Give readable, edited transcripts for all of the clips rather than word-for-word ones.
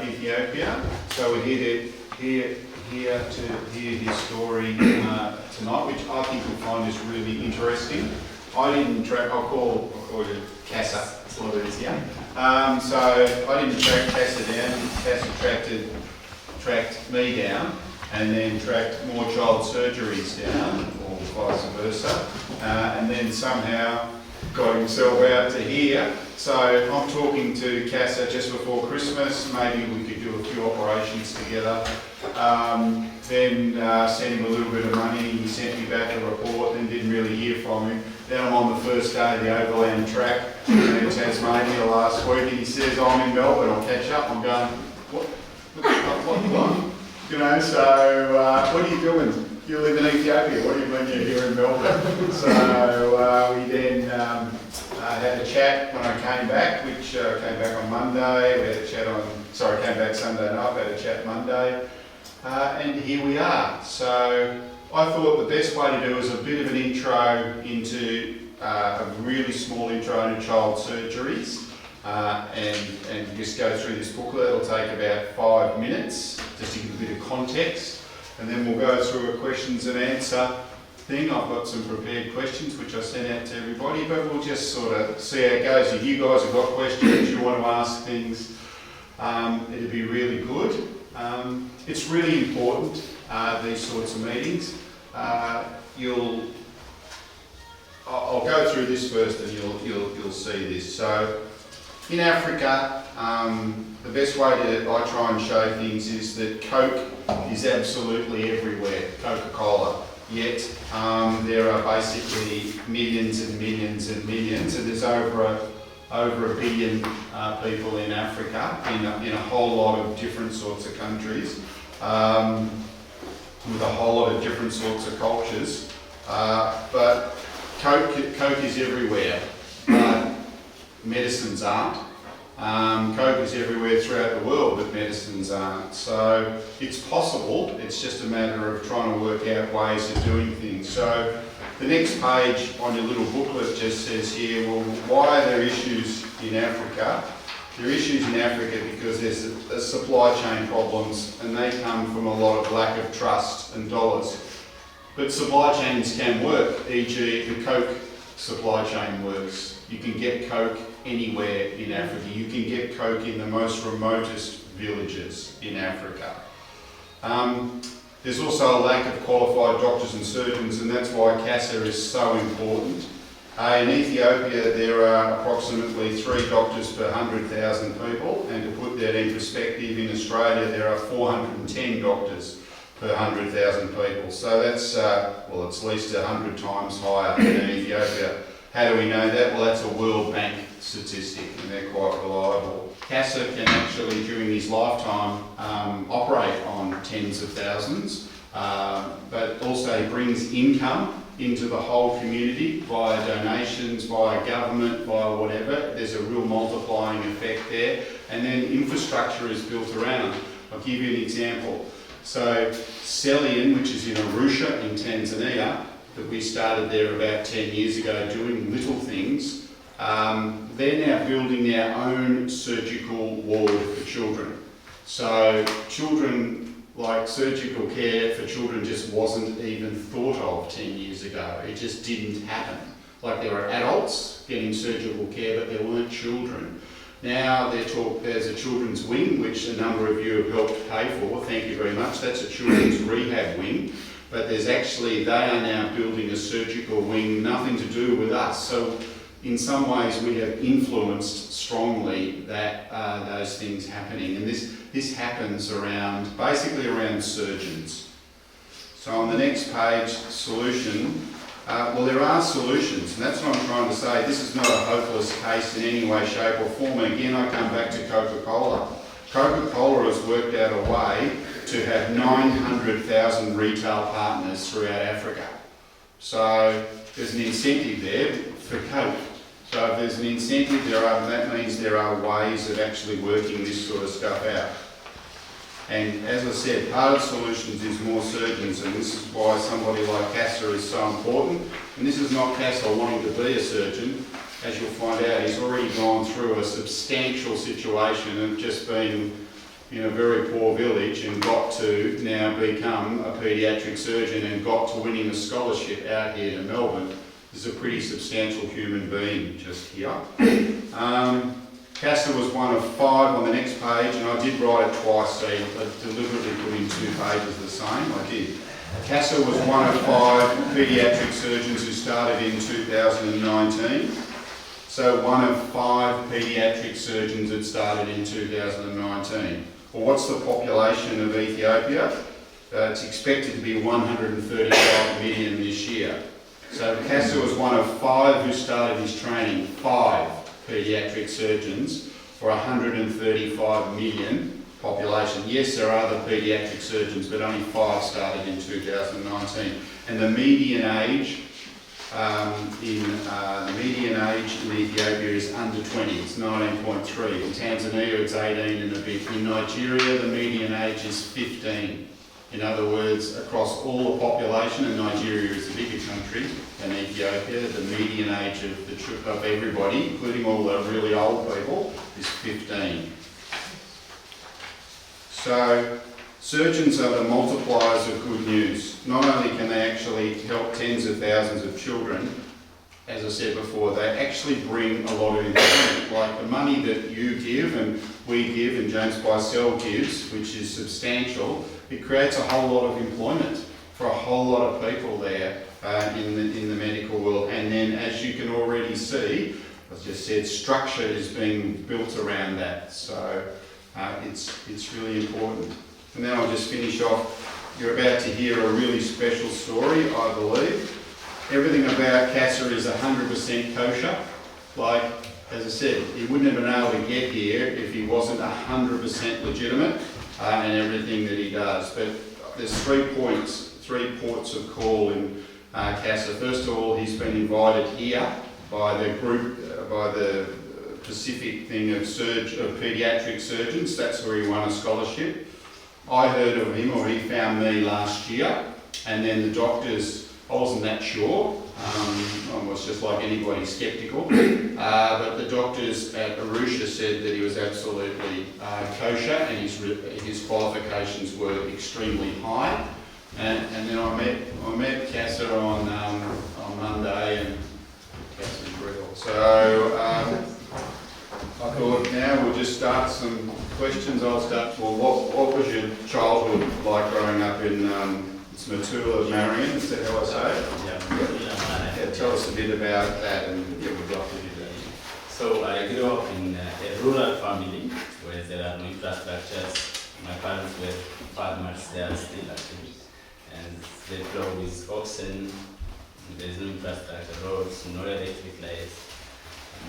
Ethiopia. So we're here to hear his story tonight, which I think you'll find is really interesting. I didn't track, I'll call you Kassa, it's a lot easier. So I didn't track Kassa down, Kassa tracked me down, and then tracked more child surgeries down, or vice versa, and then somehow got himself out to here. So I'm talking to Kassa just before Christmas. Maybe we could do a few operations together. Then sent him a little bit of money. He sent me back a report, then didn't really hear from him. Then I'm on the first day of the overland track in Tasmania last week, and he says, I'm in Melbourne, I'll catch up. I'm going, what? You know, so what are you doing? You live in Ethiopia, what do you mean you're here in Melbourne? So we then had a chat when I came back, which came back on Monday. We had a chat came back Sunday night, we had a chat Monday. And here we are. So I thought the best way to do is a bit of an intro into, a really small intro into child surgeries. And just go through this booklet. It'll take about 5 minutes, just to give a bit of context. And then we'll go through a questions and answer thing. I've got some prepared questions which I sent out to everybody, but we'll just sort of see how it goes. If you guys have got questions, you want to ask things, it'd be really good. It's really important, these sorts of meetings. I'll go through this first and you'll see this. So in Africa, the best way I try and show things is that Coke is absolutely everywhere, Coca-Cola. Yet there are basically millions and millions and millions, and there's over a billion people in Africa, in a whole lot of different sorts of countries, with a whole lot of different sorts of cultures. But Coke is everywhere, but medicines aren't. Coke is everywhere throughout the world, but medicines aren't. So it's possible, it's just a matter of trying to work out ways of doing things. So the next page on your little booklet just says here, well, why are there issues in Africa? There are issues in Africa because there's supply chain problems, and they come from a lot of lack of trust and dollars. But supply chains can work, e.g. the Coke supply chain works. You can get Coke anywhere in Africa. You can get Coke in the most remotest villages in Africa. There's also a lack of qualified doctors and surgeons, and that's why Kassa is so important. In Ethiopia, there are approximately 3 doctors per 100,000 people, and to put that in perspective, in Australia there are 410 doctors per 100,000 people. So that's, well, it's at least 100 times higher than Ethiopia. How do we know that? Well, that's a World Bank statistic, and they're quite reliable. Kassa can actually, during his lifetime, operate on tens of thousands, but also he brings income into the whole community via donations, via government, via whatever. There's a real multiplying effect there, and then infrastructure is built around. I'll give you an example. So Selian, which is in Arusha in Tanzania, that we started there about 10 years ago doing little things, they're now building their own surgical ward for children. So children, like surgical care for children just wasn't even thought of 10 years ago. It just didn't happen. Like there were adults getting surgical care, but there weren't children. Now there's a children's wing, which a number of you have helped pay for, thank you very much. That's a children's rehab wing. But there's actually, they are now building a surgical wing, nothing to do with us. So in some ways we have influenced strongly that those things happening. And this happens basically around surgeons. So on the next page, solution. Well, there are solutions, and that's what I'm trying to say. This is not a hopeless case in any way, shape or form. And again, I come back to Coca-Cola. Coca-Cola has worked out a way to have 900,000 retail partners throughout Africa. So there's an incentive there for Coke. So if there's an incentive, that means there are ways of actually working this sort of stuff out. And as I said, part of solutions is more surgeons, and this is why somebody like Kassa is so important. And this is not Kassa wanting to be a surgeon. As you'll find out, he's already gone through a substantial situation of just being in a very poor village and got to now become a paediatric surgeon and got to winning a scholarship out here to Melbourne is a pretty substantial human being just here. Kassa was one of 5 on the next page, and I did write it twice, so I deliberately put in 2 pages the same. I did. Kassa was one of 5 paediatric surgeons who started in 2019. So one of 5 paediatric surgeons that started in 2019. Well, what's the population of Ethiopia? It's expected to be 135 million this year. So Kassa was one of 5 who started his training, 5 paediatric surgeons for 135 million population. Yes, there are other paediatric surgeons, but only 5 started in 2019. And the median age in Ethiopia is under 20. It's 19.3. In Tanzania, it's 18 and a bit. In Nigeria, the median age is 15. In other words, across all the population, and Nigeria is a bigger country than Ethiopia, the median age of everybody, including all the really old people, is 15. So, surgeons are the multipliers of good news. Not only can they actually help tens of thousands of children, as I said before, they actually bring a lot of employment. Like the money that you give and we give and James Bicel gives, which is substantial, it creates a whole lot of employment for a whole lot of people there in the medical world. And then, as you can already see, as I just said, structure is being built around that. So it's really important. And then I'll just finish off. You're about to hear a really special story, I believe. Everything about Kassa is 100% kosher. Like, as I said, he wouldn't have been able to get here if he wasn't 100% legitimate in everything that he does. But there's 3 ports of call in Kassa. First of all, he's been invited here by the group, by the Pacific thing of paediatric surgeons. That's where he won a scholarship. I heard of him, or he found me last year, and then the doctors, I wasn't that sure. I was just like anybody sceptical. But the doctors at Arusha said that he was absolutely kosher and his qualifications were extremely high. And then I met Kassa on Monday, and Kassa's real. So I thought now we'll just start some questions. I'll start. Well, what was your childhood like growing up in it's Matula, Marion? Is that how I say it? Yeah. Tell us a bit about that, and we'd love to do that. So I grew up in a rural family where there are no infrastructures. My parents were farmers, they are still actually, and they plow with oxen. There is no infrastructure, roads, no electric lights,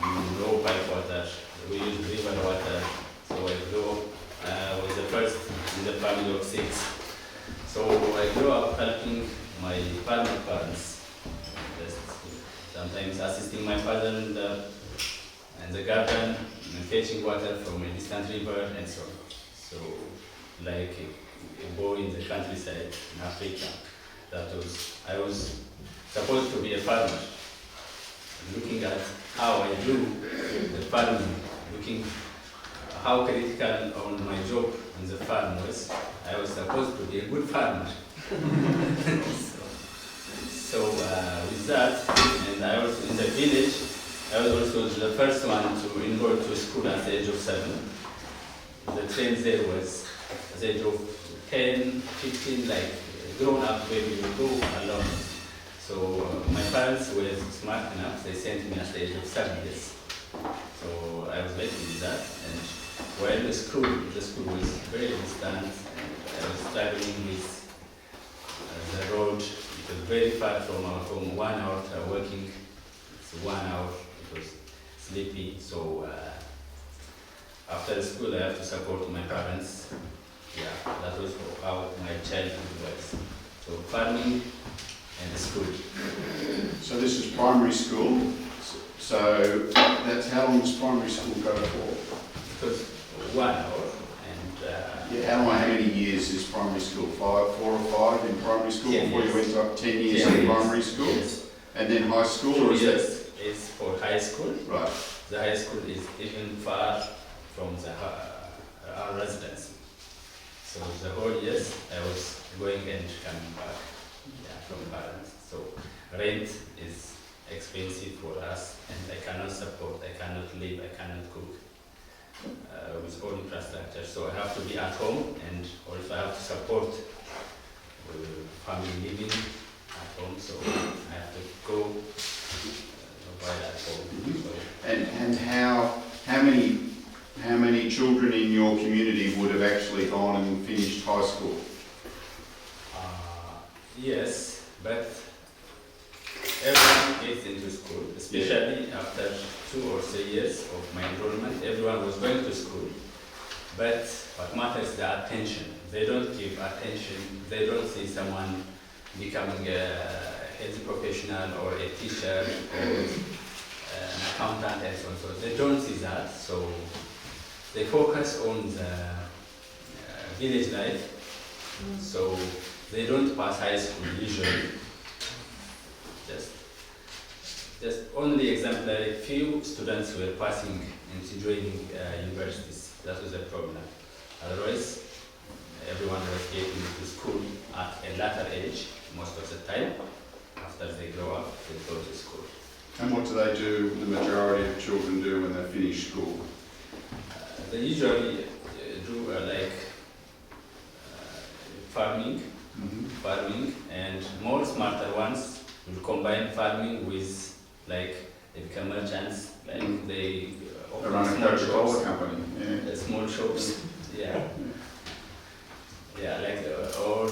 no pipe water. We use river water. So I grew up, I was the first in the family of 6. So I grew up helping my farmer parents, just sometimes assisting my father in the garden, and fetching water from a distant river and so on. So like a boy in the countryside in Africa, I was supposed to be a farmer. Looking at how I do the farming, looking how critical on my job in the farm was, I was supposed to be a good farmer. so with that, and I was in the village, I was also the first one to enroll to school at the age of 7. The trend there was at the age of 10, 15, like grown up where you go alone. So my parents were smart enough, they sent me at the age of 7 years. So I was lucky with that. And while the school was very distant, and I was traveling with the road. It was very far from our home, 1 hour working, it's 1 hour, it was sleepy. So after school I have to support my parents. Yeah, that was how my childhood was. So farming and school. So this is primary school. So that's how long does primary school go for? It was 1 hour, and how many years is primary school? 4 or 5 in primary school before you went up 10 years in primary school? Yes. And then high school? 2 or is years is for high school. Right. The high school is even far from our residence. So the whole years I was going and coming back, from parents. So rent is expensive for us, and I cannot support, I cannot live, I cannot cook with all infrastructure. So I have to be at home, and also I have to support family living at home. So I have to go while at home. So, And how many children in your community would have actually gone and finished high school? yes, but everyone gets into school, especially after 2 or 3 years of my enrollment. Everyone was going to school, but what matters is the attention. They don't give attention. They don't see someone becoming a health professional or a teacher or an accountant and so on. So they don't see that. So they focus on the village life. So they don't pass high school usually. Just only exemplary few students were passing and joining universities. That was a problem. Otherwise, everyone was getting to school at a later age, most of the time. After they grow up, they go to school. And what do they do, the majority of children do when they finish school? They usually do farming, and more smarter ones will combine farming with they become merchants, they open Run a small Coca-Cola shops, company. Yeah. small shops, or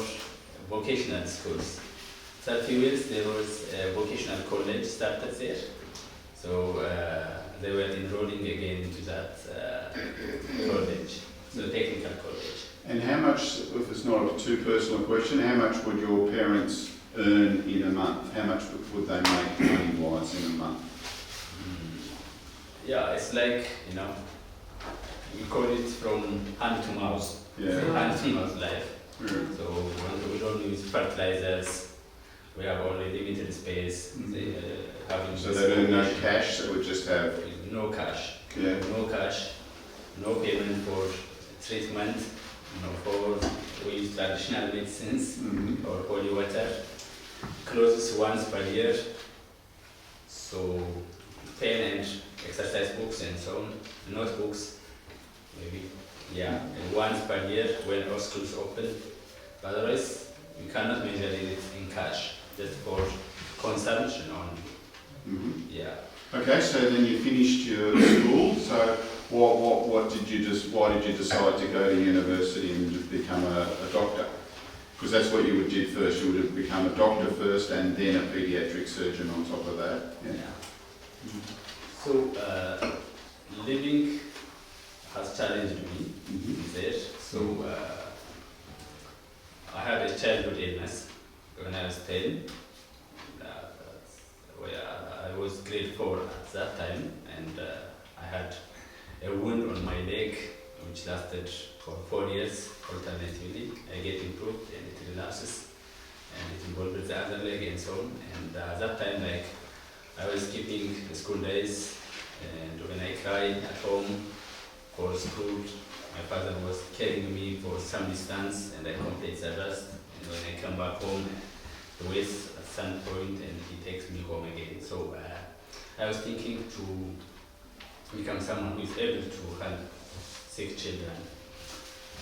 vocational schools. So a few years there was a vocational college started there, so they were enrolling again into that college, so technical college. And how much, if it's not a too personal question, how much would your parents earn in a month? How much would they make money-wise in a month? Yeah, it's we call it from hand to mouth. Yeah. So hand to mouth life. Yeah. So we don't use fertilizers. We have only limited space. So they earn no cash, they would just have... No cash. Yeah. No cash. No payment for treatment. We use traditional medicines or holy water. Closes once per year. So pen and exercise books and so on. Notebooks, maybe. Yeah, and once per year when our schools open. Otherwise, we cannot measure it in cash, just for consumption only. Yeah. Okay, so then you finished your school. So why did you decide to go to university and become a doctor? Because that's what you did first. You would have become a doctor first and then a paediatric surgeon on top of that. Yeah. So living has challenged me there. So I had a childhood illness when I was 10. I was grade 4 at that time, and I had a wound on my leg which lasted for 4 years alternatively. I get improved and it relapses, and it involved the other leg and so on. And at that time, I was skipping the school days, and when I cry at home for school, my father was carrying me for some distance, and I complete the rest. And when I come back home, the waist at some point, and he takes me home again. So I was thinking to become someone who is able to help sick children.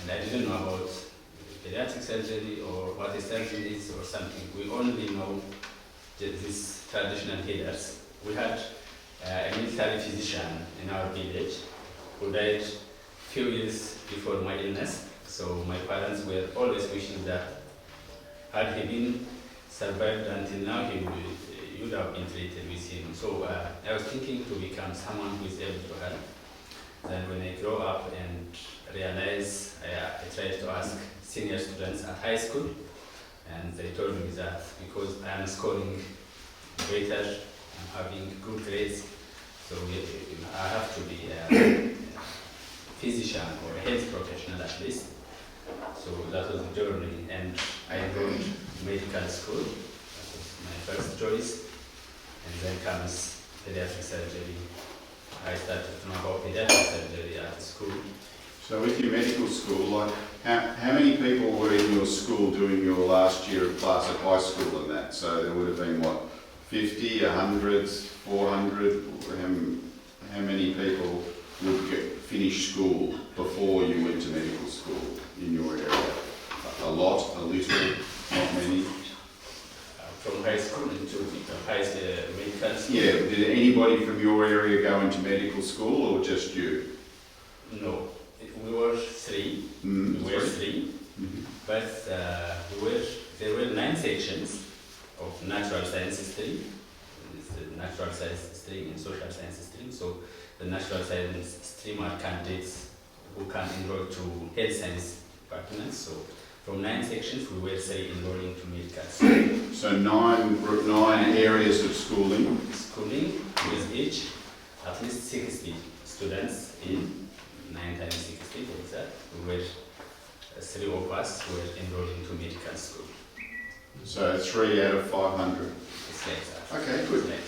And I didn't know about pediatric surgery or what a surgeon is or something. We only know these traditional healers. We had a military physician in our village who died a few years before my illness. So my parents were always wishing that had he been survived until now, he would have been treated with him. So I was thinking to become someone who is able to help. Then when I grow up and realize, I tried to ask senior students at high school, and they told me that because I am scoring better, I'm having good grades, so I have to be a physician or a health professional at least. So that was the journey, and I enrolled medical school. That was my first choice, and then comes pediatric surgery. I started to know about pediatric surgery at school, So with your medical school, like, how many people were in your school doing your last year of class at high school and that? So there would have been, what, 50, 100, 400? How many people would finish school before you went to medical school in your area? A lot, a little, not many? From high school into medical school? Yeah, did anybody from your area go into medical school or just you? No, we were three. But there were 9 sections of natural sciences stream. It's the natural sciences stream and social sciences stream. So the natural science stream are candidates who can enroll to health science departments. So from 9 sections, we were 3 enrolling to medical school. So nine areas of schooling. Schooling with each at least 60 students in 9 times 60, for example. We were 3 of us were enrolling to medical school. So 3 out of 500. It's like that. Okay, good. It's like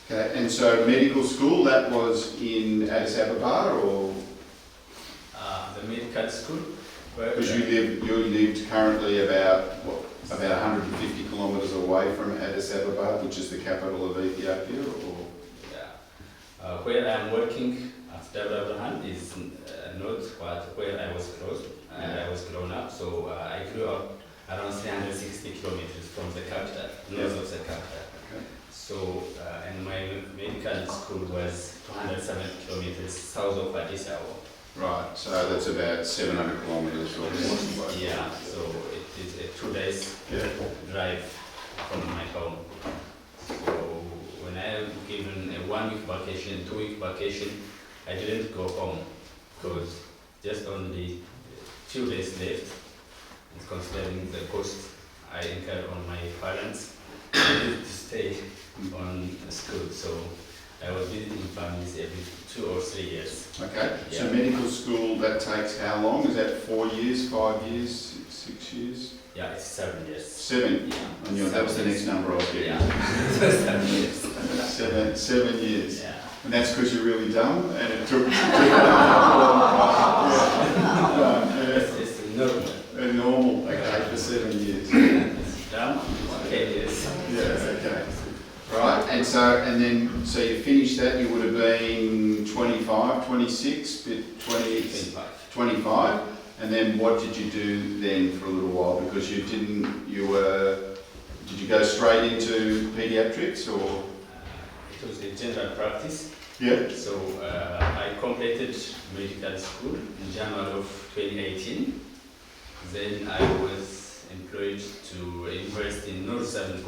that. Okay, and so medical school, that was in Addis Ababa, or The medical school. because you lived currently about 150 kilometres away from Addis Ababa, which is the capital of Ethiopia, or Yeah. Where I am working at Debre Berhan is not where I was I was grown up. So I grew up around 360 kilometers from the capital, north of the capital. Okay. So and my medical school was 270 kilometers south of Addis Ababa. Right, so that's about 700 kilometres or more. Yeah, so it is a 2 days drive from my home. So when I am given a 1 week vacation, 2 week vacation, I didn't go home because just only few days left, and considering the cost I incurred on my parents to stay on school. So I was visiting families every 2 or 3 years. Okay, Yeah. so medical school, that takes how long? Is that 4 years, 5 years, 6 years? Yeah, it's 7 years. 7? Yeah. And that was the next number I was getting. Yeah, 7 years. 7 years. Yeah. And that's because you're really dumb, and it took It's normal. normal, okay, for 7 years. It's dumb, 10 years. Yeah, okay. Right, and so you finished that, you would have been 25, 26, 25. 25, and then what did you do then for a little while? Because did you go straight into paediatrics, or? It was a general practice. Yeah. So I completed medical school in January of 2018. Then I was employed to a university in northern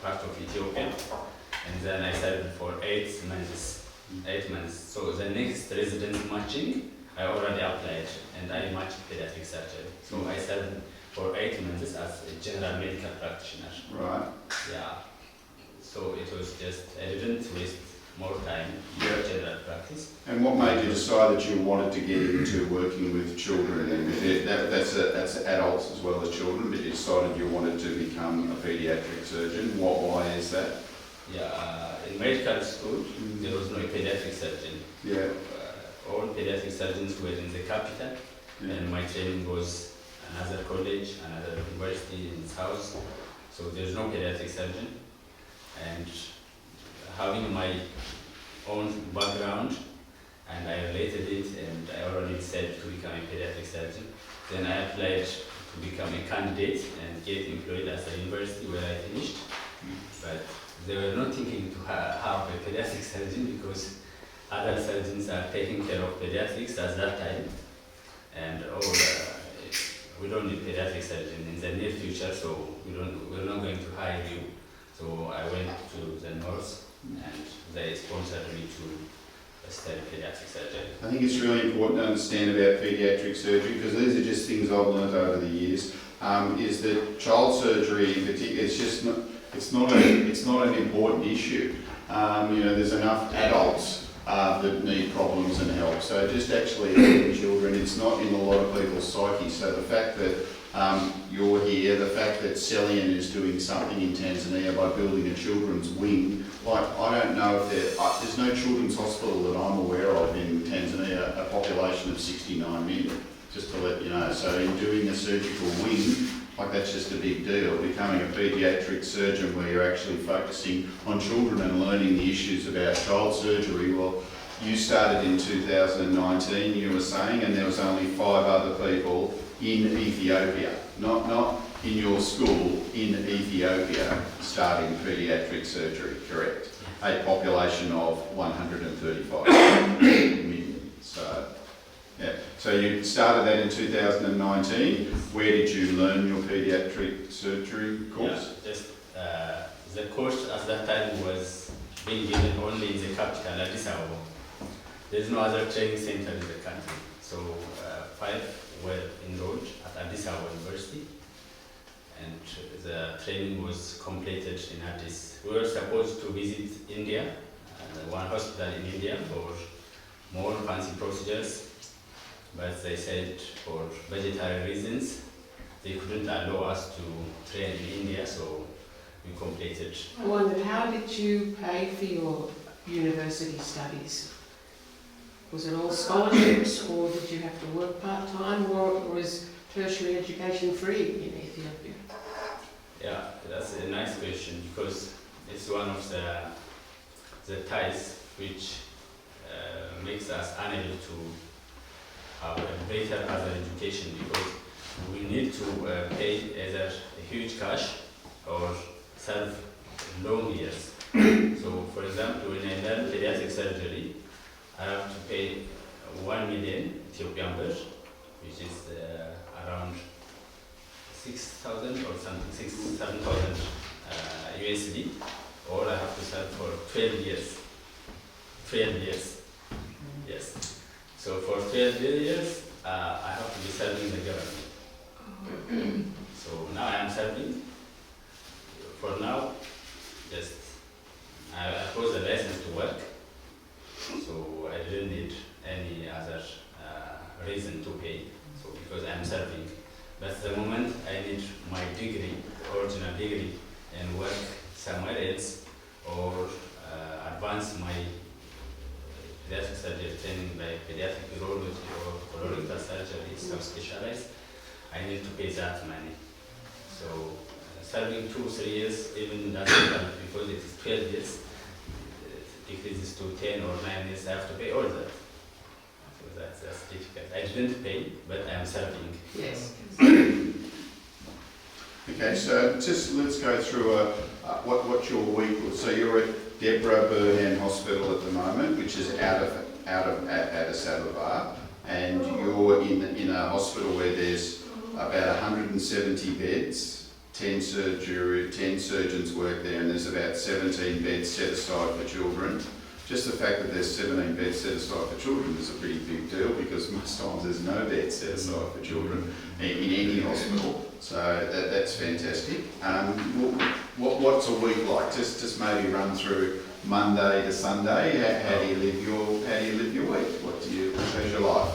part of Ethiopia, and then I studied for 8 months. 8 months. So the next residence matching, I already applied, and I matched pediatric surgery. So I studied for 8 months as a general medical practitioner. Right. Yeah. So it was just, I didn't waste more time in general practice. And what made you decide that you wanted to get into working with children? And that's adults as well as children, but you decided you wanted to become a paediatric surgeon. Why is that? Yeah, in medical school, there was no pediatric surgeon. Yeah. All pediatric surgeons were in the capital, and my training was another college, another university in the house. So there's no pediatric surgeon. And having my own background, and I related it, and I already decided to become a pediatric surgeon. Then I applied to become a candidate and get employed at the university where I finished. But they were not thinking to have a pediatric surgeon because other surgeons are taking care of pediatrics at that time. And we don't need pediatric surgeon in the near future, so we're not going to hire you. So I went to the north, and they sponsored me to study pediatric surgery. I think it's really important to understand about paediatric surgery, because these are just things I've learnt over the years. Is that child surgery in particular? It's not an important issue. There's enough adults that need problems and help. So just actually helping children, it's not in a lot of people's psyche. So the fact that you're here, the fact that Celian is doing something in Tanzania by building a children's wing, like I don't know if there's no children's hospital that I'm aware of in Tanzania, a population of 69 million, just to let you know. So in doing a surgical wing, like that's just a big deal. Becoming a paediatric surgeon where you're actually focusing on children and learning the issues about child surgery. Well, you started in 2019, you were saying, and there was only 5 other people in Ethiopia, not in your school, in Ethiopia, starting paediatric surgery, correct? A population of 135 million. So, yeah. So you started that in 2019. Where did you learn your paediatric surgery course? Yeah, just the course at that time was being given only in the capital, Addis Ababa. There's no other training center in the country. So 5 were enrolled at Addis Ababa University, and the training was completed in Addis. We were supposed to visit India, one hospital in India for more fancy procedures, but they said for budgetary reasons they couldn't allow us to train in India, so we completed. I wondered, how did you pay for your university studies? Was it all scholarships, or did you have to work part-time, or was tertiary education free in Ethiopia? Yeah, that's a nice question, because it's one of the ties which makes us unable to have a better other education, because we need to pay either a huge cash or serve long years. So, for example, when I learn pediatric surgery, I have to pay 1 million Ethiopian birr, which is around 6,000 or something, 7,000 USD, or I have to serve for 12 years. 12 years, yes. So for 12 years, I have to be serving the government. So now I am serving. For now, just I was a license to work, so I didn't need any other reason to pay. So because I'm serving, but at the moment I need my degree, original degree, and work somewhere else, or advance my pediatric surgery training like pediatric urology or colorectal surgery, subspecialized. I need to pay that money. So serving 2-3 years even doesn't help, because it is 12 years, decreases to 10 or 9 years, I have to pay all that. So that's difficult. I didn't pay, but I am serving. Yes. Okay, so just let's go through what your week was. So you're at Debre Berhan Hospital at the moment, which is out of Addis Ababa, and you're in a hospital where there's about 170 beds, 10 surgeons work there, and there's about 17 beds set aside for children. Just the fact that there's 17 beds set aside for children is a pretty big deal, because most times there's no beds set aside for children in any hospital. So that's fantastic. What's a week like? Just maybe run through Monday to Sunday. How do you live your week? How's your life?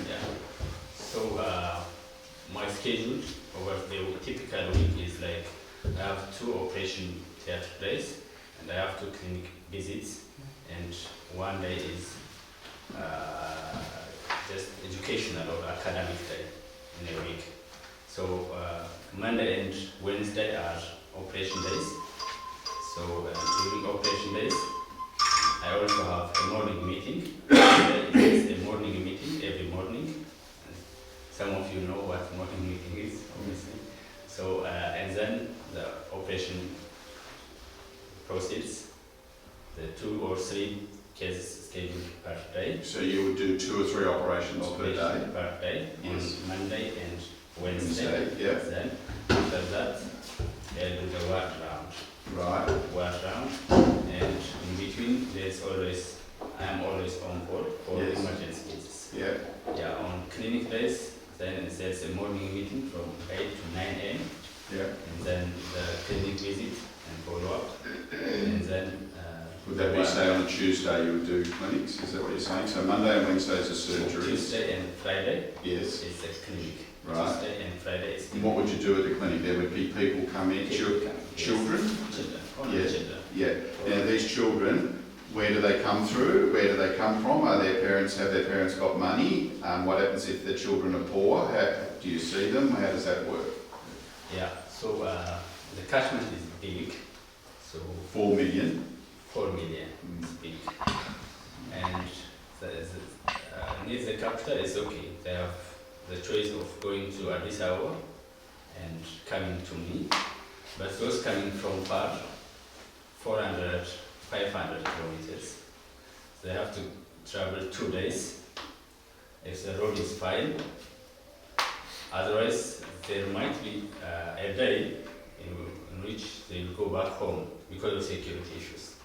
Yeah. So my schedule over the typical week is like I have 2 operation theatre days, and I have 2 clinic visits, and 1 day is just educational or academic day in a week. So Monday and Wednesday are operation days. So during operation days, I also have a morning meeting. There is a morning meeting every morning. Some of you know what morning meeting is, obviously. So and then the operation proceeds. The 2 or 3 cases scheduled per day. So you would do 2 or 3 operations per day? Per day, on Monday and Wednesday. Yeah. Then after that, I do the ward round. Right. Ward round, and in between I am always on call for Yes. emergency cases. Yeah. Yeah, on clinic days, then there's a morning meeting from 8 to 9 a.m. Yeah. And then the clinic visit and follow up, and then Would that be, say, on a Tuesday you would do clinics? Is that what you're saying? So Monday and Wednesdays are surgeries? Tuesday and Friday Yes. is a clinic. Right. Tuesday and Friday is And what would you do at the clinic? There would be people come in, children? Children, only Yes. children. Yeah. Now these children, where do they come through? Where do they come from? Have their parents got money? What happens if the children are poor? How do you see them? How does that work? Yeah, so the catchment is big, so 4 million. 4 million is big. And near the capital is okay. They have the choice of going to Addis Ababa and coming to me. But those coming from far, 400, 500 kilometers, they have to travel 2 days if the road is fine. Otherwise, there might be a day in which they will go back home because of security issues.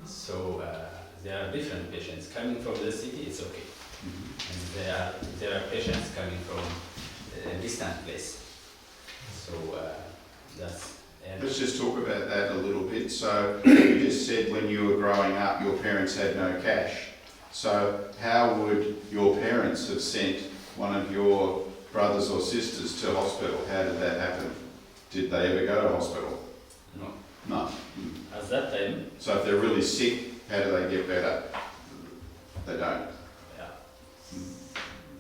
So there are different patients coming from the city. It's okay, and there are patients coming from a distant place. So that's. Let's just talk about that a little bit. So you just said when you were growing up, your parents had no cash. So how would your parents have sent one of your brothers or sisters to hospital? How did that happen? Did they ever go to hospital? No. No. At that time. So if they're really sick, how do they get better? They don't. Yeah.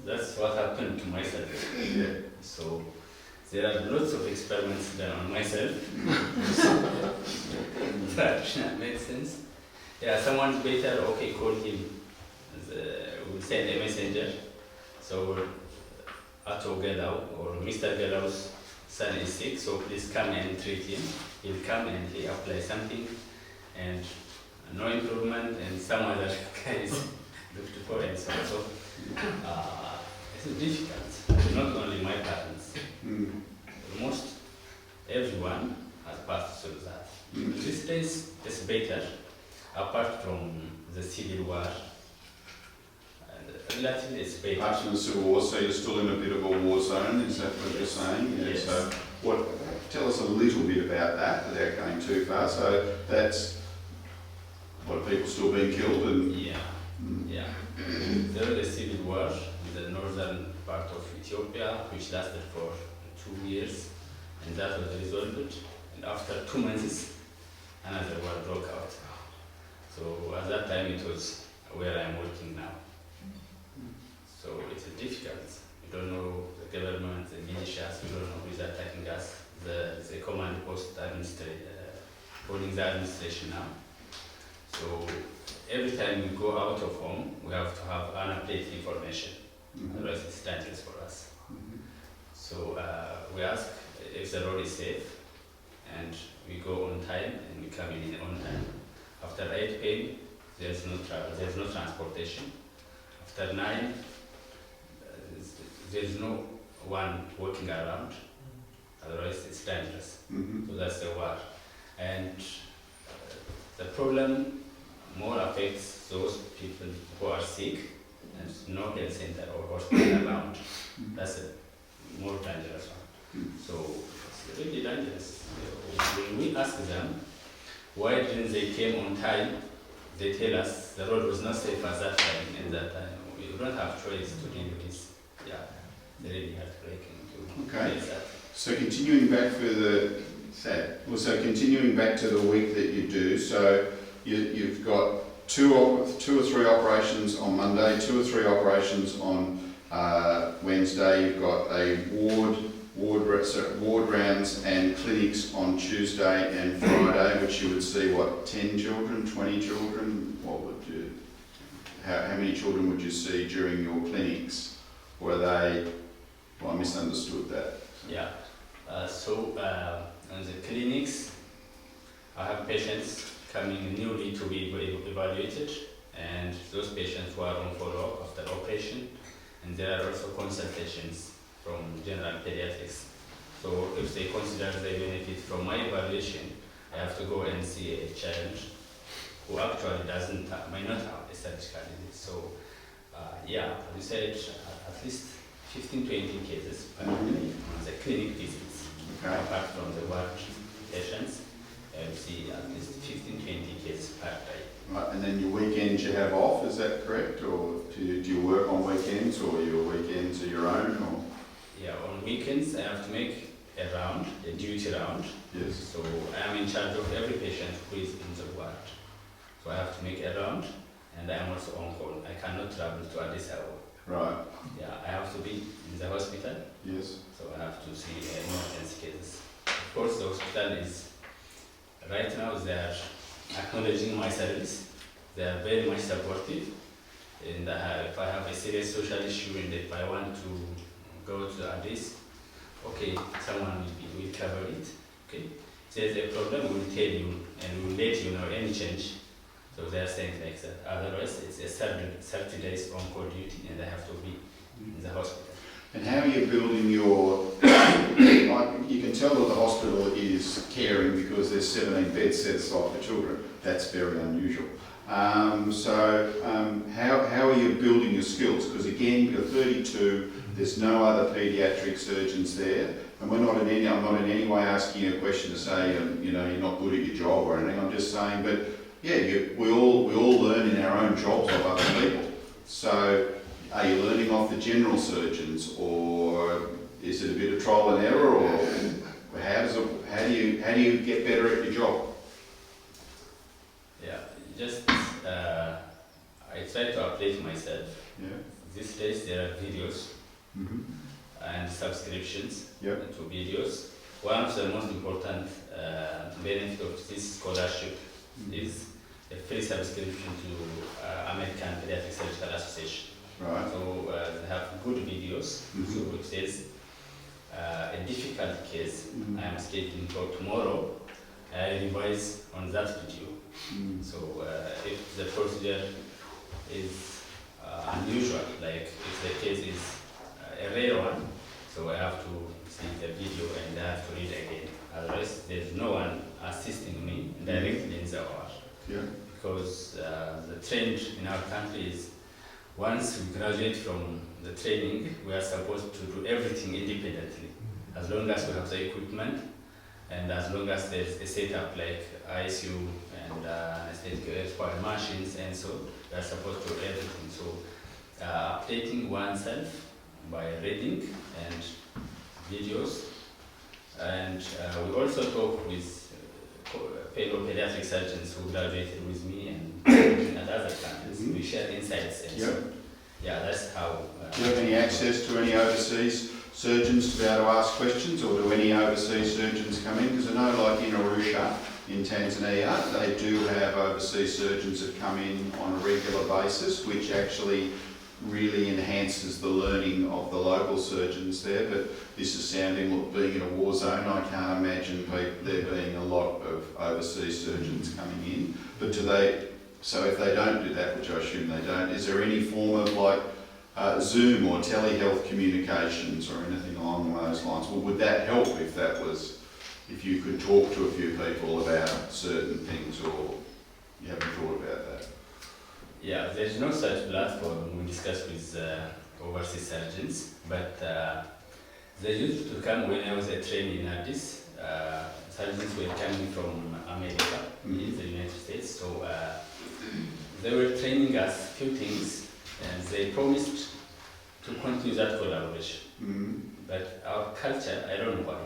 That's what happened to myself. Yeah. So there are lots of experiments done on myself. Traditional medicines. Yeah, someone's better, okay, call him. We'll send a messenger. So Ato Gelau or Mr. Gelau's son is sick, so please come and treat him. He'll come and he apply something and no improvement, and some other guys looked for and so on. So it's difficult, not only my parents. Almost everyone has passed through that. These days it's better, apart from the civil war. Relatively it's better. Apart from the Civil War, so you're still in a bit of a war zone, is that what you're saying? Yeah. Yes. So tell us a little bit about that without going too far. So that's what, people still being killed and Yeah. There was a civil war in the northern part of Ethiopia, which lasted for 2 years, and that was resolved. And after 2 months, another war broke out. So at that time, it was where I'm working now. So it's difficult. We don't know the government, the militias, we don't know who is attacking us. The command post holding the administration now. So every time we go out of home, we have to have unupdated information. Otherwise it's dangerous for us. So we ask if the road is safe, and we go on time and we come in on time. After 8 p.m. there's no travel, there's no transportation. After 9, there's no one walking around. Otherwise it's dangerous. So that's the war. And the problem more affects those people who are sick and no health center or hospital around. That's a more dangerous one. So it's really dangerous. When we ask them why didn't they came on time, they tell us the road was not safe at that time, and that time we don't have choice to deal with this. Yeah, they really heartbreaking to face that. So continuing back continuing back to the week that you do, so you've got two or three operations on Monday, 2 or 3 operations on Wednesday. You've got a ward rounds and clinics on Tuesday and Friday, which you would see, what, 10 children, 20 children? What would you? How many children would you see during your clinics? Were they? Well, I misunderstood that. Yeah. So on the clinics, I have patients coming newly to be evaluated, and those patients who are on follow-up after operation, and there are also consultations from general pediatrics. So if they consider they benefit from my evaluation, I have to go and see a child who actually might not have a surgical disease. So yeah, we said at least 15-20 cases per day on the clinic visits. Apart from the ward patients, I see at least 15-20 cases per day. then your weekends you have off, is that correct? Or do you work on weekends, or your weekends are your own? Or? Yeah, on weekends I have to make a round, a duty round. Yes. So I am in charge of every patient who is in the ward. So I have to make a round, and I am also on call. I cannot travel to Addis Ababa. Right. Yeah, I have to be in the hospital. Yes. So I have to see emergency cases. Of course, the hospital is, right now they are acknowledging my service. They are very much supportive. And if I have a serious social issue and if I want to go to Addis, okay, someone will cover it. Okay, if there's a problem, we'll tell you and we'll let you know any change. So they are saying like that. Otherwise, it's a 30 days on call duty and I have to be in the hospital. And how are you building your, like, you can tell that the hospital is caring because there's 17 beds set aside for children. That's very unusual. How are you building your skills? Because again, you've got 32, there's no other paediatric surgeons there. And I'm not in any way asking you a question to say, you know, you're not good at your job or anything. I'm just saying, but yeah, we all learn in our own jobs of other people. So are you learning off the general surgeons, or is it a bit of trial and error, or how do you get better at your job? Yeah, just I try to update myself. Yeah. These days there are videos and subscriptions to videos. One of the most important benefits of this scholarship is a free subscription to American Paediatric Surgical Association. Right. So they have good videos. So if there's a difficult case, I am scheduled for tomorrow, I revise on that video. So if the procedure is unusual, like if the case is a rare one, so I have to see the video and I have to read again. Otherwise, there's no one assisting me directly in the ward. Yeah. Because the trend in our country is once we graduate from the training, we are supposed to do everything independently. As long as we have the equipment and as long as there's a setup like ICU and anesthetic machines and so, we are supposed to do everything. So updating oneself by reading and videos, and we also talk with fellow pediatric surgeons who graduated with me and at other countries. We share insights and so. Yeah, that's how. Do you have any access to any overseas surgeons to be able to ask questions, or do any overseas surgeons come in? Because I know, like in Arusha, in Tanzania, they do have overseas surgeons that come in on a regular basis, which actually really enhances the learning of the local surgeons there. But this is sounding, look, being in a war zone, I can't imagine there being a lot of overseas surgeons coming in. But do they, so if they don't do that, which I assume they don't, is there any form of like Zoom or telehealth communications or anything along those lines? Well, would that help if that was, if you could talk to a few people about certain things, or you haven't thought about that? Yeah, there's no such platform we discuss with overseas surgeons, but they used to come when I was a trainee in Addis. Surgeons were coming from America, in the United States, so they were training us few things, and they promised to continue that collaboration. But our culture, I don't know why,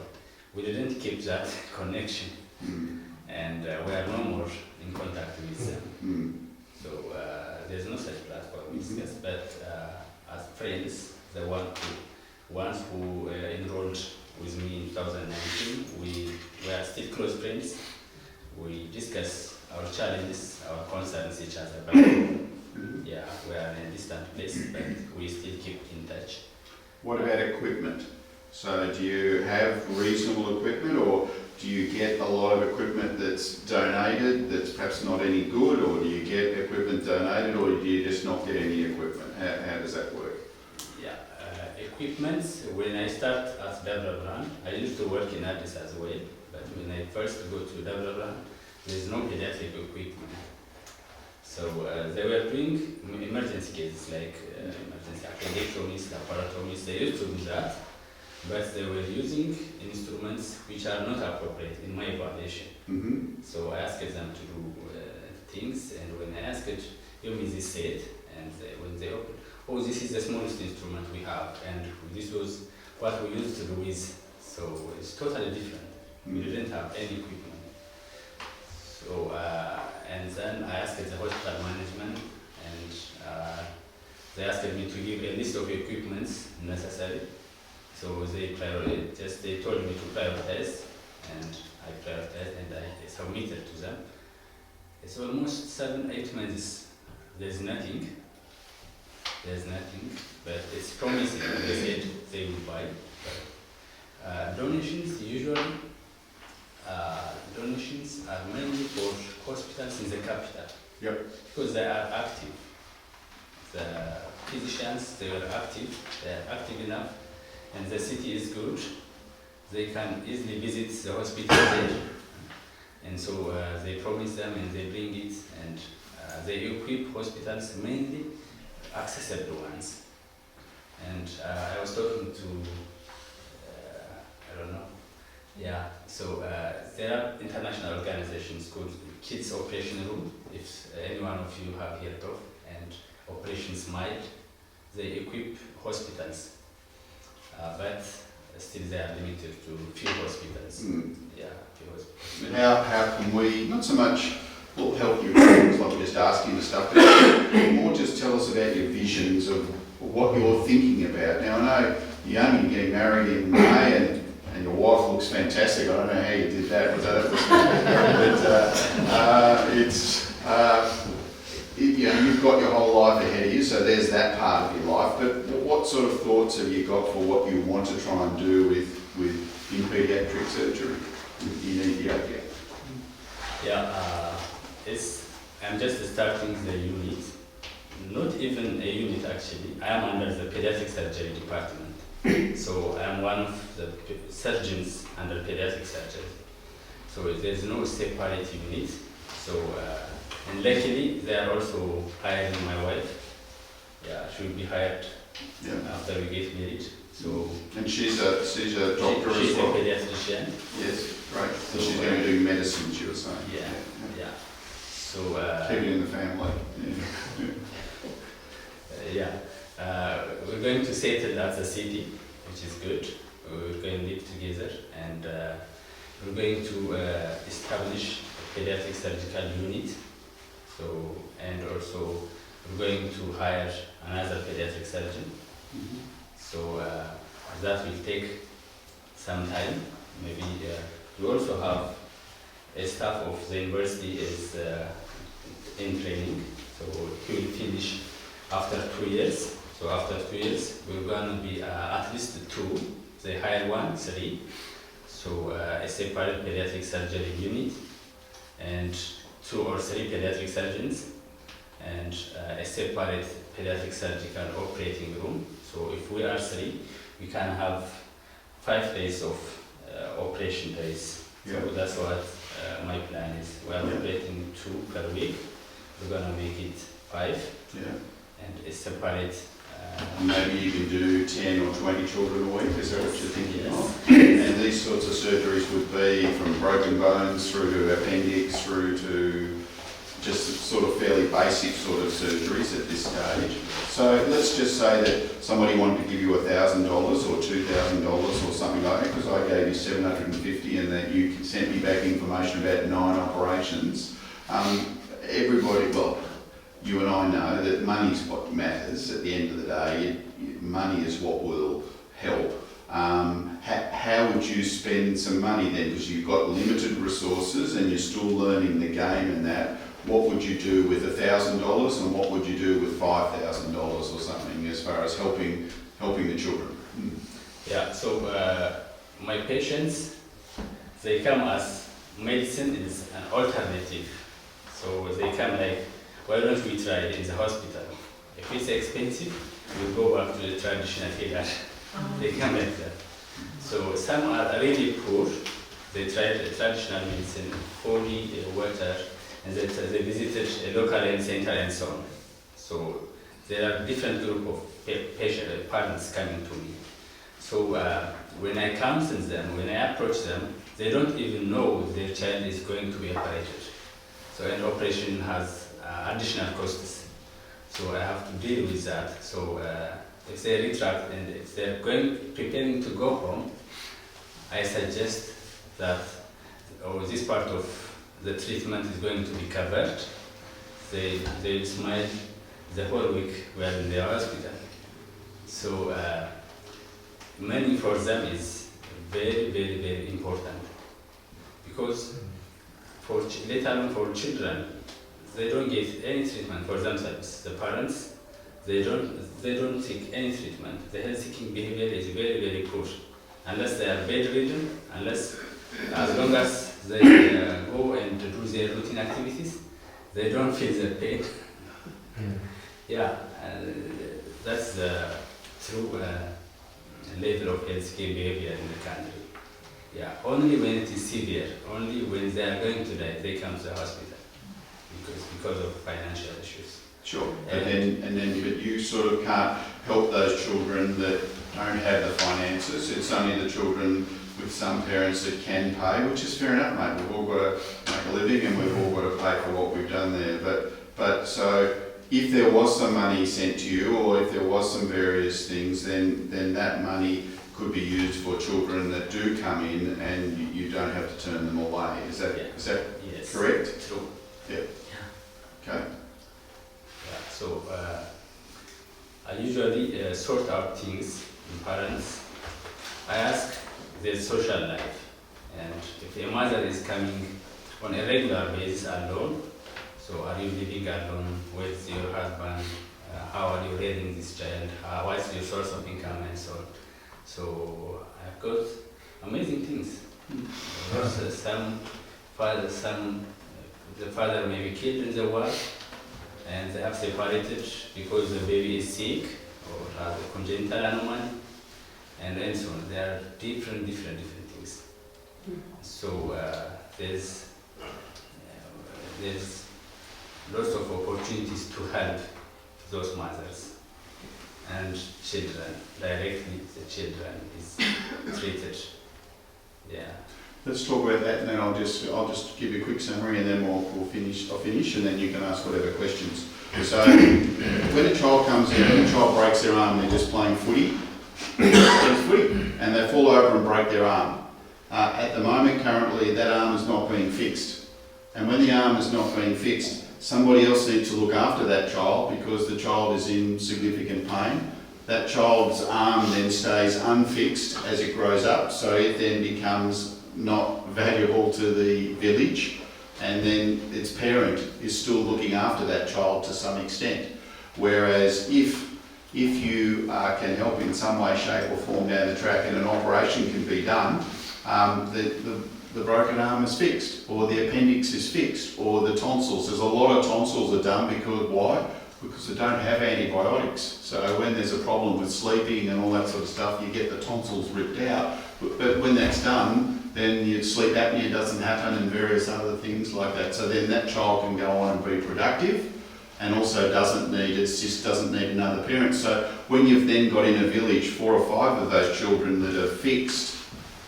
we didn't keep that connection, and we are no more in contact with them. So there's no such platform we discuss, but as friends, the ones who enrolled with me in 2019, we were still close friends. We discuss our challenges, our concerns each other, but yeah, we are in a distant place, but we still keep in touch. What about equipment? So do you have reasonable equipment, or do you get a lot of equipment that's donated that's perhaps not any good, or do you get equipment donated, or do you just not get any equipment? How does that work? Yeah, equipment, when I start at Debre Berhan, I used to work in Addis as well, but when I first go to Debre Berhan, there's no pediatric equipment. So they were doing emergency cases like emergency appendectomies, laparotomies, they used to do that. But they were using instruments which are not appropriate in my evaluation. So I asked them to do things, and when I asked, they said, and when they opened, oh, this is the smallest instrument we have, and this was what we used to do with, so it's totally different. We didn't have any equipment. So, and then I asked the hospital management, and they asked me to give a list of equipments necessary. So they told me to prioritize, and I prioritized and I submitted to them. It's almost 7-8 months. There's nothing, but it's promising. They said they will buy. Donations are mainly for hospitals in the capital. Yep. Because they are active. The physicians, they are active enough, and the city is good. They can easily visit the hospital there. And so they promise them and they bring it, and they equip hospitals, mainly accessible ones. And I was talking to, so there are international organizations called Kids Operation Room, if any one of you have heard of, and Operation Smile. They equip hospitals, but still they are limited to few hospitals. Yeah, few hospitals. How can we, not so much, we'll help you, it's like just asking the stuff, but more just tell us about your visions of what you're thinking about. Now, I know you're young, you're getting married in May, and your wife looks fantastic. I don't know how you did that, you've got your whole life ahead of you, so there's that part of your life. But what sort of thoughts have you got for what you want to try and do in paediatric surgery in Ethiopia? Yeah, I'm just starting the unit. Not even a unit actually. I am under the pediatric surgery department. So I am one of the surgeons under pediatric surgery. So there's no separate unit. So and luckily they are also hiring my wife. Yeah, she will be hired after we get married. So and she's a doctor she's as well. A pediatrician. Yes, great. So So she's going to do medicine, she was saying. Yeah. So keep it in the family. We're going to settle at the city, which is good. We're going to live together, and we're going to establish a pediatric surgical unit. So, and also we're going to hire another pediatric surgeon. So that will take some time. Maybe we also have a staff of the university is in training, so he will finish after 2 years. So after 2 years, we're going to be at least 2. They hire 1, 3. So a separate pediatric surgery unit, and 2 or 3 pediatric surgeons, and a separate pediatric surgical operating room. So if we are 3, we can have 5 days of operation days. Yeah. So that's what my plan is. We are operating 2 per week. We're going to make it 5. Yeah. And a separate. Maybe you can do 10 or 20 children a week, is that what you're thinking Yes. of? And these sorts of surgeries would be from broken bones through to appendix, through to just sort of fairly basic sort of surgeries at this stage. So let's just say that somebody wanted to give you $1,000 or $2,000 or something like that, because I gave you $750 and that you sent me back information about 9 operations. Everybody, well, you and I know that money's what matters at the end of the day. Money is what will help. How would you spend some money then? Because you've got limited resources and you're still learning the game and that. What would you do with $1,000 and what would you do with $5,000 or something as far as helping the children? Yeah, so my patients, they come as medicine is an alternative. So they come like, why don't we try it in the hospital? If it's expensive, we'll go back to the traditional healer. They come like that. So some are really poor. They tried the traditional medicine, holy water, and they visited a local health center and so on. So there are different group of parents coming to me. So when I counsel them, when I approach them, they don't even know their child is going to be operated. So an operation has additional costs. So I have to deal with that. So if they retract and if they're preparing to go home, I suggest that this part of the treatment is going to be covered. They will smile the whole week while in the hospital. So money for them is very, very, very important, because let alone for children, they don't get any treatment for themselves. The parents, they don't seek any treatment. The health-seeking behavior is very, very poor. Unless they are bedridden, as long as they go and do their routine activities, they don't feel the pain. Yeah, that's the true level of health-care behavior in the country. Yeah, only when it is severe, only when they are going to die, they come to the hospital because of financial issues. Sure. And then but you sort of can't help those children that don't have the finances. It's only the children with some parents that can pay, which is fair enough, mate. We've all got to make a living and we've all got to pay for what we've done there. But so if there was some money sent to you, or if there was some various things, then that money could be used for children that do come in, and you don't have to turn them away. Is that Yes. correct? True. Yeah. Okay. Yeah. So I usually sort out things in parents. I ask their social life, and if a mother is coming on a regular basis alone, so are you living alone with your husband? How are you raising this child? What's your source of income and so on? So I've got amazing things. The father may be killed in the war, and they have separated because the baby is sick or has a congenital anomaly, and so on. There are different things. So there's lots of opportunities to help those mothers and children. Directly, the children is treated. Yeah. Let's talk about that, and then I'll just give you a quick summary, and then I'll finish, and then you can ask whatever questions. So when a child comes in, when a child breaks their arm, they're just playing footy, and they fall over and break their arm. At the moment, currently, that arm is not being fixed. And when the arm is not being fixed, somebody else needs to look after that child because the child is in significant pain. That child's arm then stays unfixed as it grows up, so it then becomes not valuable to the village, and then its parent is still looking after that child to some extent. Whereas if you can help in some way, shape or form down the track and an operation can be done, the broken arm is fixed, or the appendix is fixed, or the tonsils. There's a lot of tonsils are done because why? Because they don't have antibiotics. So when there's a problem with sleeping and all that sort of stuff, you get the tonsils ripped out. But when that's done, then your sleep apnea doesn't happen and various other things like that. So then that child can go on and be productive, and also doesn't need another parent. So when you've then got in a village 4 or 5 of those children that are fixed,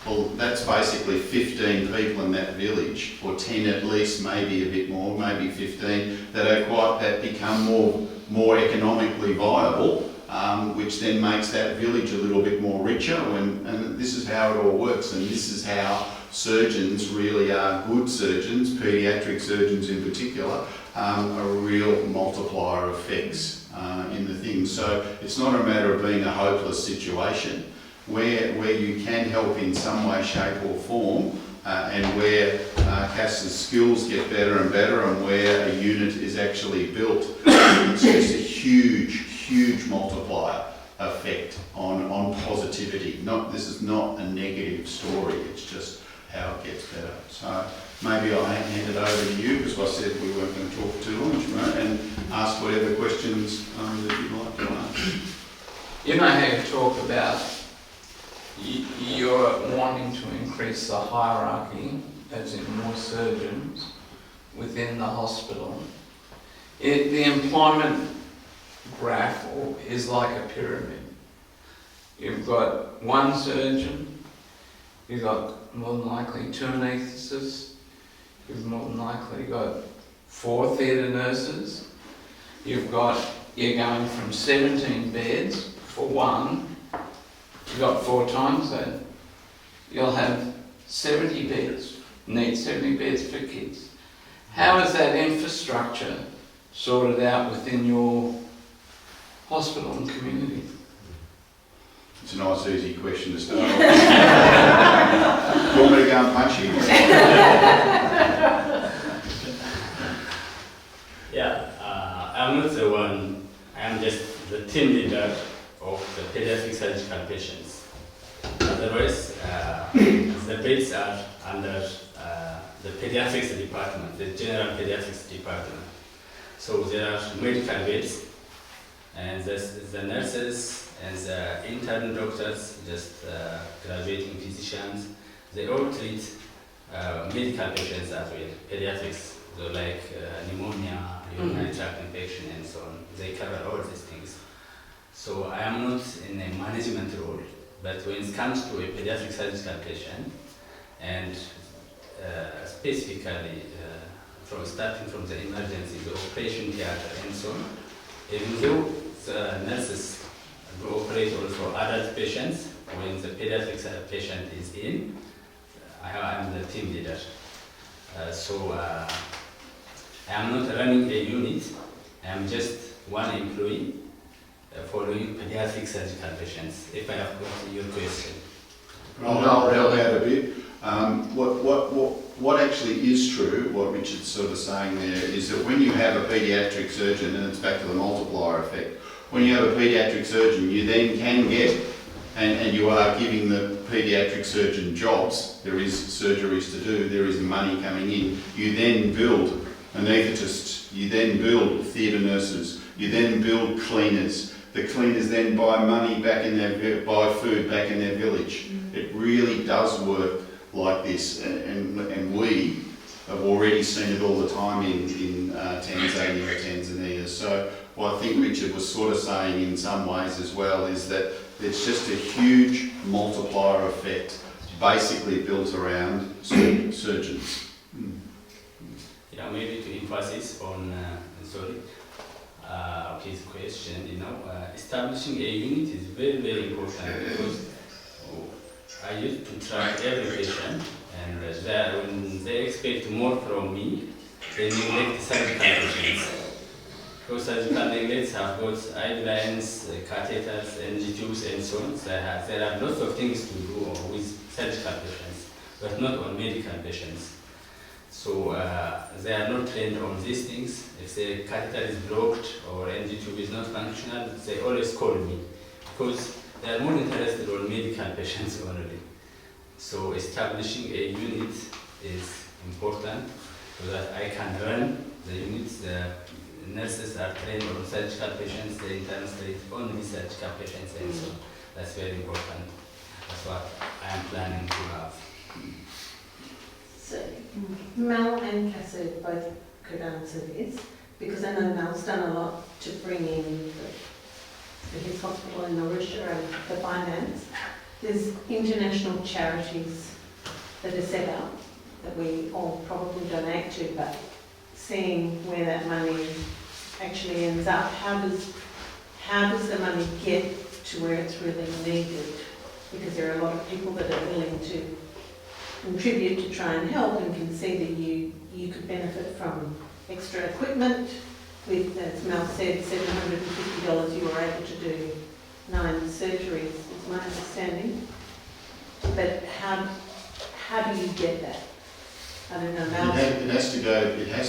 well, that's basically 15 people in that village, or 10 at least, maybe a bit more, maybe 15, that become more economically viable, which then makes that village a little bit more richer. And this is how it all works, and this is how surgeons really are good surgeons, paediatric surgeons in particular, a real multiplier effects in the thing. So it's not a matter of being a hopeless situation. Where you can help in some way, shape or form, and where Kassa's skills get better and better, and where a unit is actually built, it's just a huge multiplier effect on positivity. This is not a negative story, it's just how it gets better. So maybe I'll hand it over to you, because I said we weren't going to talk too long, and ask whatever questions that you'd like to ask. You know how you talk about you're wanting to increase the hierarchy, as in more surgeons within the hospital. The employment graph is like a pyramid. You've got one surgeon, you've got more than likely 2 anaesthetists, you've more than likely got 4 theatre nurses. You're going from 17 beds for one. You've got 4 times that. You'll have 70 beds. Need 70 beds for kids. How is that infrastructure sorted out within your hospital and community? It's a nice, easy question to start off. You want me to go and punch you? Yeah, I'm not the one, I'm just the team leader of the pediatric surgical patients. Otherwise, the beds are under the pediatrics department, the general pediatrics department. So there are medical beds, and the nurses and the intern doctors, just graduating physicians, they all treat medical patients as well, pediatrics, so like pneumonia, urinary tract infection, and so on. They cover all these things. So I am not in a management role, but when it comes to a pediatric surgical patient, and specifically starting from the emergency, the operation theatre, and so on, even though the nurses operate also adult patients, when the pediatric patient is in, I am the team leader. So I am not running a unit, I am just one employee following pediatric surgical patients, if I have got your question. I'll help out a bit. What actually is true, what Richard's sort of saying there, is that when you have a paediatric surgeon, and it's back to the multiplier effect, when you have a paediatric surgeon, you then can get, and you are giving the paediatric surgeon jobs, there is surgeries to do, there is money coming in, you then build anaesthetists, you then build theatre nurses, you then build cleaners. The cleaners then buy money back in buy food back in their village. It really does work like this, and we have already seen it all the time in Tanzania. So what I think Richard was sort of saying in some ways as well is that it's just a huge multiplier effect, basically built around surgeons. Yeah, maybe to emphasize on, his question, establishing a unit is very, very important, because I used to track every patient, and when they expect more from me, they neglect surgical patients. Because surgical neglects have got IV lines, catheters, NG tubes, and so on. There are lots of things to do with surgical patients, but not on medical patients. So they are not trained on these things. If the catheter is blocked or NG tube is not functional, they always call me, because they are more interested on medical patients only. So establishing a unit is important so that I can run the units. The nurses are trained on surgical patients, the interns treat only surgical patients, and so that's very important. That's what I am planning to have. So Mel and Kassa both could answer this, because I know Mel's done a lot to bring in his hospital in Arusha and the finance. There's international charities that are set up that we all probably donate to, but seeing where that money actually ends up, how does the money get to where it's really needed? Because there are a lot of people that are willing to contribute to try and help, and can see that you could benefit from extra equipment. With, as Mel said, $750 you were able to do 9 surgeries, is my understanding. But how do you get that? I don't know, Mel. It has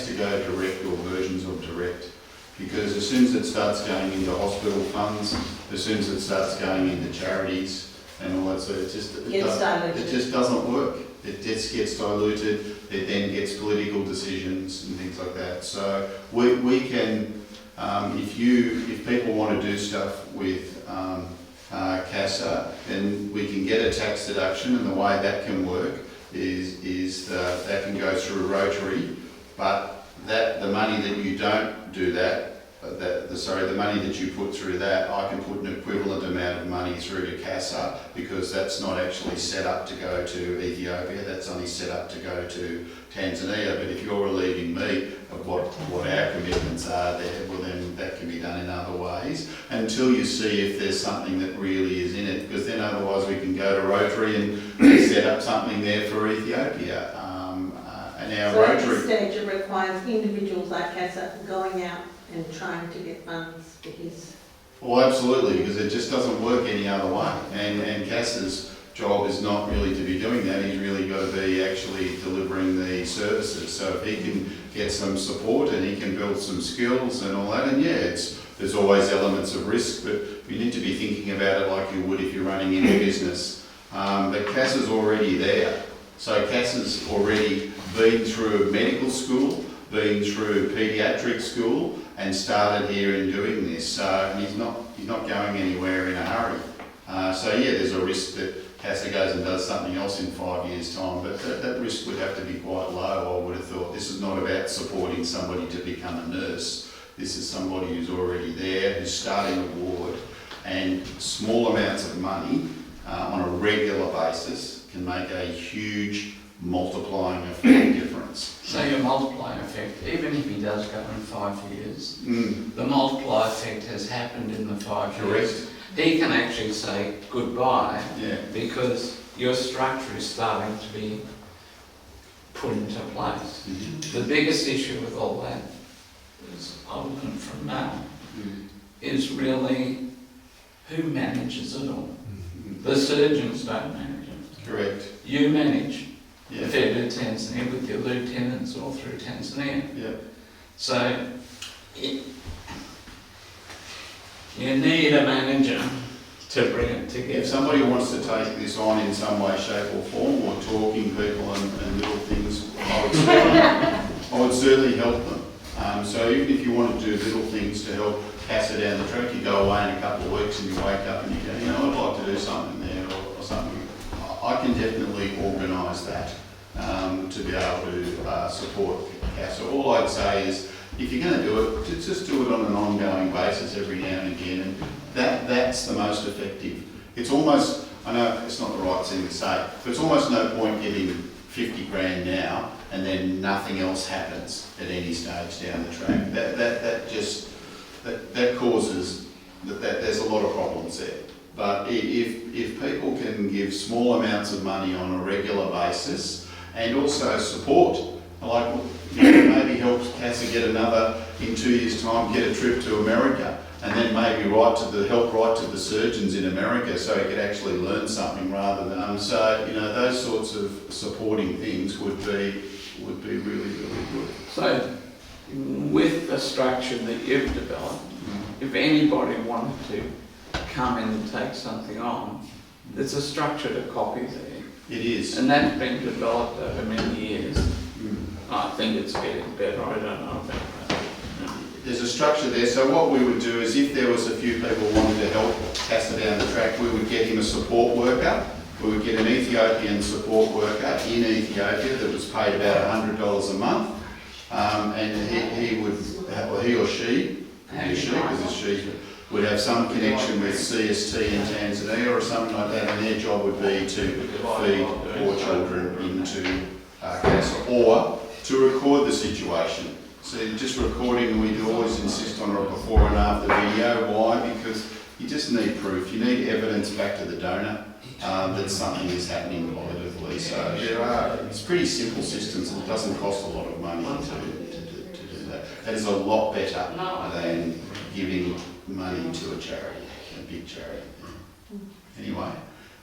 to go direct, or versions of direct, because as soon as it starts going into hospital funds, as soon as it starts going into charities and all that, so it just doesn't work. It just gets diluted. It then gets political decisions and things like that. So we can, if people want to do stuff with Kassa, then we can get a tax deduction, and the way that can work is that can go through Rotary, but the money that you don't do that, the money that you put through that, I can put an equivalent amount of money through to Kassa, because that's not actually set up to go to Ethiopia, that's only set up to go to Tanzania. But if you're relieving me of what our commitments are there, well then that can be done in other ways, until you see if there's something that really is in it, because then otherwise we can go to Rotary and set up something there for Ethiopia. And our So at Rotary... this stage it requires individuals like Kassa going out and trying to get funds for his... Well, absolutely, because it just doesn't work any other way. And Kassa's job is not really to be doing that. He's really got to be actually delivering the services. So if he can get some support and he can build some skills and all that, and yeah, there's always elements of risk, but you need to be thinking about it like you would if you're running any business. But Kassa's already there. So Kassa's already been through medical school, been through paediatric school, and started here in doing this. So and he's not going anywhere in a hurry. So yeah, there's a risk that Kassa goes and does something else in 5 years' time, but that risk would have to be quite low, I would have thought. This is not about supporting somebody to become a nurse. This is somebody who's already there, who's starting a ward, and small amounts of money on a regular basis can make a huge multiplying effect difference. So your multiplying effect, even if he does go in 5 years, the multiply effect has happened in the 5 years. Correct. He can actually say goodbye, Yeah. because your structure is starting to be put into place. The biggest issue with all that, as I learned from Mal, is really who manages it all. The surgeons don't manage it. Correct. You manage. Yeah. If you do Tanzania with your lieutenants or through Tanzania. Yeah. So you need a manager to bring it together. If somebody wants to take this on in some way, shape or form, or talking people and little things, I would certainly help them. So even if you want to do little things to help Kassa down the track, you go away in a couple of weeks and you wake up and you go, you know, I'd like to do something there or something. I can definitely organise that to be able to support Kassa. All I'd say is, if you're going to do it, just do it on an ongoing basis every now and again, and that's the most effective. It's almost, I know it's not the right thing to say, but it's almost no point getting 50 grand now and then nothing else happens at any stage down the track. That causes, there's a lot of problems there. But if people can give small amounts of money on a regular basis and also support, like maybe helps Kassa get another, in 2 years' time, get a trip to America, and then maybe help write to the surgeons in America so he could actually learn something rather than, so, you know, those sorts of supporting things would be really, really good. So with the structure that you've developed, if anybody wanted to come in and take something on, there's a structure to copy there. It is. And that's been developed over many years. I think it's getting better, I don't know about that. There's a structure there, so what we would do is if there was a few people wanting to help Kassa down the track, we would get him a support worker. We would get an Ethiopian support worker in Ethiopia that was paid about $100 a month, and he or she would have some connection with CST in Tanzania or something like that, and their job would be to feed poor children into Kassa, or to record the situation. So just recording, and we do always insist on a before and after video. Why? Because you just need proof. You need evidence back to the donor that something is happening positively. So it's pretty simple systems, and it doesn't cost a lot of money to do that. That is a lot better than giving money to a charity, a big charity. Anyway,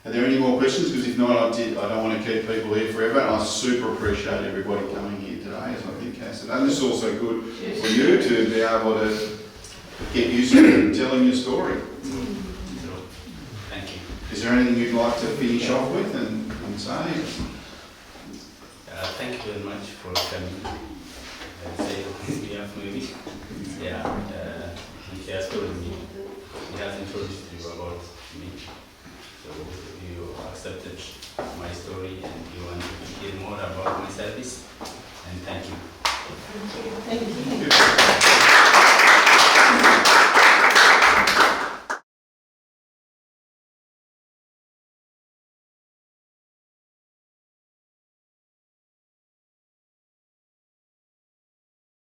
are there any more questions? Because if not, I don't want to keep people here forever, and I super appreciate everybody coming here today, as I think Kassa done. This is also good for you to be able to get used to telling your story. Thank you. Is there anything you'd like to finish off with and say? Thank you very much for coming. We have maybe. He has told me, he has introduced you about me. So you accepted my story and you want to hear more about my service. And thank you. Thank you.